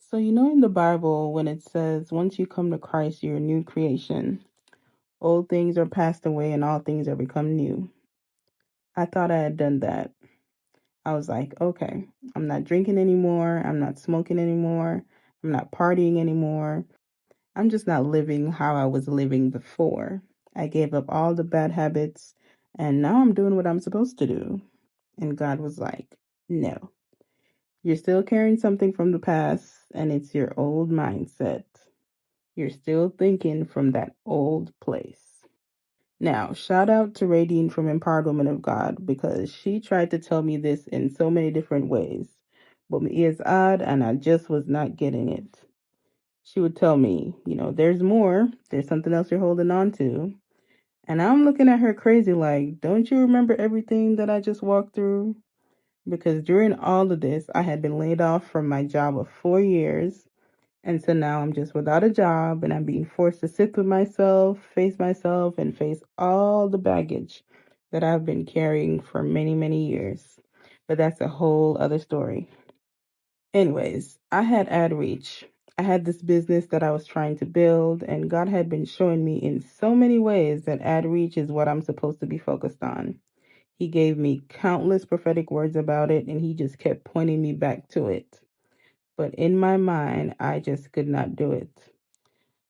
So, in the Bible, when it says, once you come to Christ, you're a new creation, old things are passed away and all things are become new. I thought I had done that. I was like, okay, I'm not drinking anymore. I'm not smoking anymore. I'm not partying anymore. I'm just not living how I was living before. I gave up all the bad habits and now I'm doing what I'm supposed to do. And God was like, no, you're still carrying something from the past and it's your old mindset. You're still thinking from that old place. Now, shout out to Radine from Empowered Woman of God because she tried to tell me this in so many different ways. But my ears odd and I just was not getting it. She would tell me, there's more. There's something else you're holding on to. And I'm looking at her crazy like, don't you remember everything that I just walked through? Because during all of this, I had been laid off from my job of 4 years. And so now I'm just without a job and I'm being forced to sit with myself, and face all the baggage that I've been carrying for many, many years. But that's a whole other story. Anyways, I had AdReach. I had this business that I was trying to build, and God had been showing me in so many ways that AdReach is what I'm supposed to be focused on. He gave me countless prophetic words about it, and he just kept pointing me back to it. But in my mind, I just could not do it.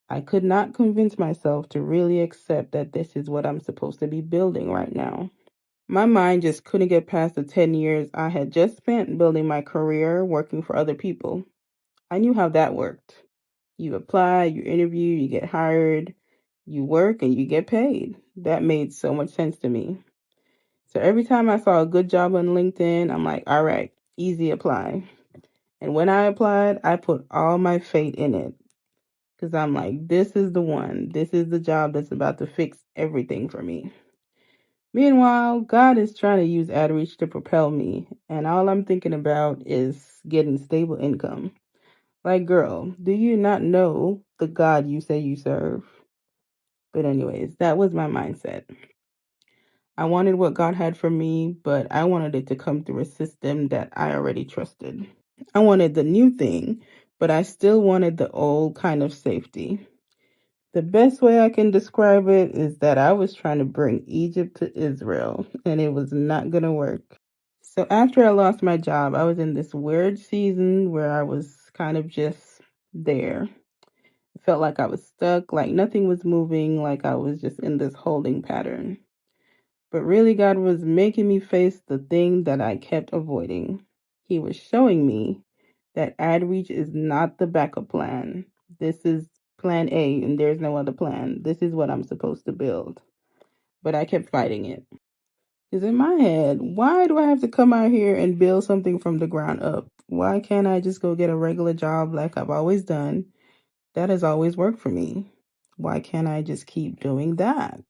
I could not convince myself to really accept that this is what I'm supposed to be building right now. My mind just couldn't get past the 10 years I had just spent building my career working for other people. I knew how that worked. You apply, you interview, you get hired, you work, and you get paid. That made so much sense to me. So every time I saw a good job on LinkedIn, I'm like, all right, easy apply. And when I applied, I put all my faith in it. Because I'm like, this is the one. This is the job that's about to fix everything for me. Meanwhile, God is trying to use outreach to propel me. And all I'm thinking about is getting stable income. Like, girl, do you not know the God you say you serve? But anyways, that was my mindset. I wanted what God had for me, but I wanted it to come through a system that I already trusted. I wanted the new thing, but I still wanted the old kind of safety. The best way I can describe it is that I was trying to bring Egypt to Israel, and it was not going to work. So after I lost my job, I was in this weird season where I was kind of just there. It felt like I was stuck, like nothing was moving, like I was just in this holding pattern. But really, God was making me face the thing that I kept avoiding. He was showing me that AdReach is not the backup plan. This is plan A, and there's no other plan. This is what I'm supposed to build. But I kept fighting it. Because in my head, why do I have to come out here and build something from the ground up? Why can't I just go get a regular job like I've always done? That has always worked for me. Why can't I just keep doing that?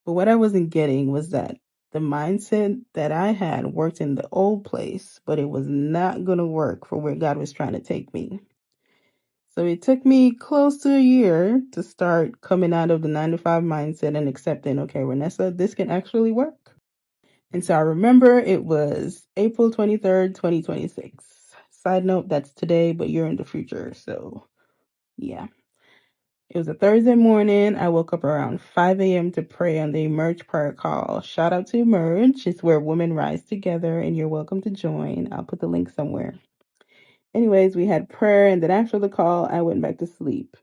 But what I wasn't getting was that the mindset that I had worked in the old place, but it was not going to work for where God was trying to take me. So it took me close to a year to start coming out of the 9 to 5 mindset and accepting, okay, Renessa, this can actually work. And so I remember it was April 23rd, 2026. Side note, that's today, but you're in the future. So yeah. It was a Thursday morning. I woke up around 5 a.m. to pray on the Emerge prayer call. Shout out to Emerge. It's where women rise together, and you're welcome to join. I'll put the link somewhere. Anyways, we had prayer, and then after the call, I went back to sleep.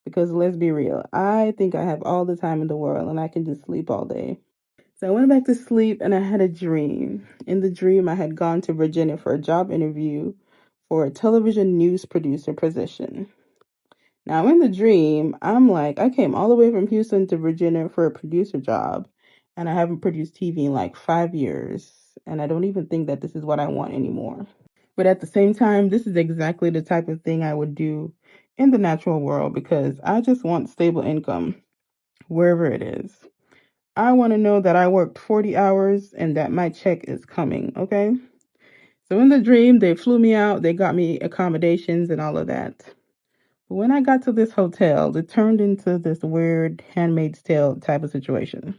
Because let's be real, I think I have all the time in the world, and I can just sleep all day. So I went back to sleep, and I had a dream. In the dream, I had gone to Virginia for a job interview for a television news producer position. Now, in the dream, I'm like, I came all the way from Houston to Virginia for a producer job, and I haven't produced TV in like 5 years, and I don't even think that this is what I want anymore. But at the same time, this is exactly the type of thing I would do in the natural world because I just want stable income wherever it is. I want to know that I worked 40 hours and that my check is coming, okay? So in the dream, they flew me out, they got me accommodations and all of that. But when I got to this hotel, it turned into this weird Handmaid's Tale type of situation.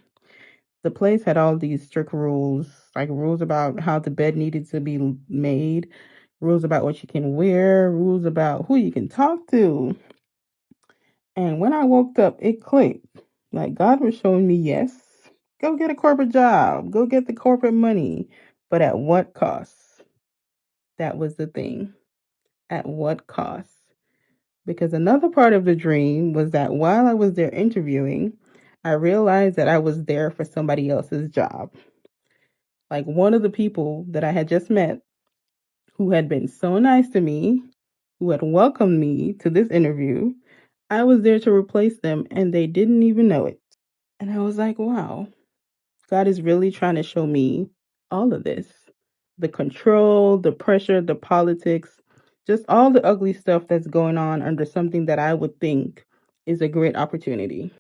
The place had all these strict rules, like rules about how the bed needed to be made, rules about what you can wear, rules about who you can talk to. And when I woke up, it clicked. Like God was showing me, yes, go get a corporate job, go get the corporate money, but at what cost? That was the thing. At what cost? Because another part of the dream was that while I was there interviewing, I realized that I was there for somebody else's job. Like one of the people that I had just met who had been so nice to me, who had welcomed me to this interview, I was there to replace them and they didn't even know it. And I was like, wow, God is really trying to show me all of this, the control, the pressure, the politics, just all the ugly stuff that's going on under something that I would think is a great opportunity.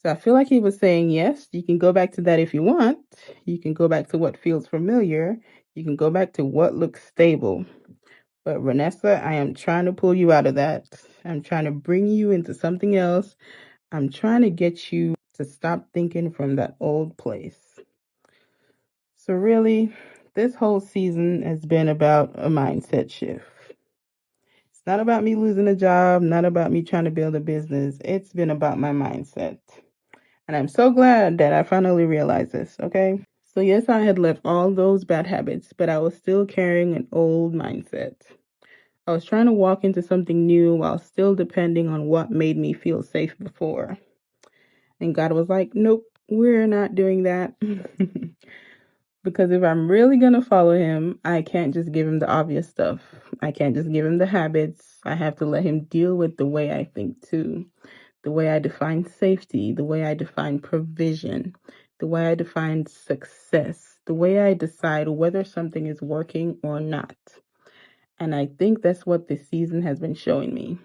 So I feel like he was saying, yes, you can go back to that if you want. You can go back to what feels familiar. You can go back to what looks stable. But Vanessa, I am trying to pull you out of that. I'm trying to bring you into something else. I'm trying to get you to stop thinking from that old place. So really, this whole season has been about a mindset shift. It's not about me losing a job, not about me trying to build a business. It's been about my mindset. And I'm so glad that I finally realized this, okay? So yes, I had left all those bad habits, but I was still carrying an old mindset. I was trying to walk into something new while still depending on what made me feel safe before. And God was like, nope, we're not doing that. Because if I'm really going to follow him, I can't just give him the obvious stuff. I can't just give him the habits. I have to let him deal with the way I think too. The way I define safety, the way I define provision, the way I define success, the way I decide whether something is working or not. And I think that's what this season has been showing me.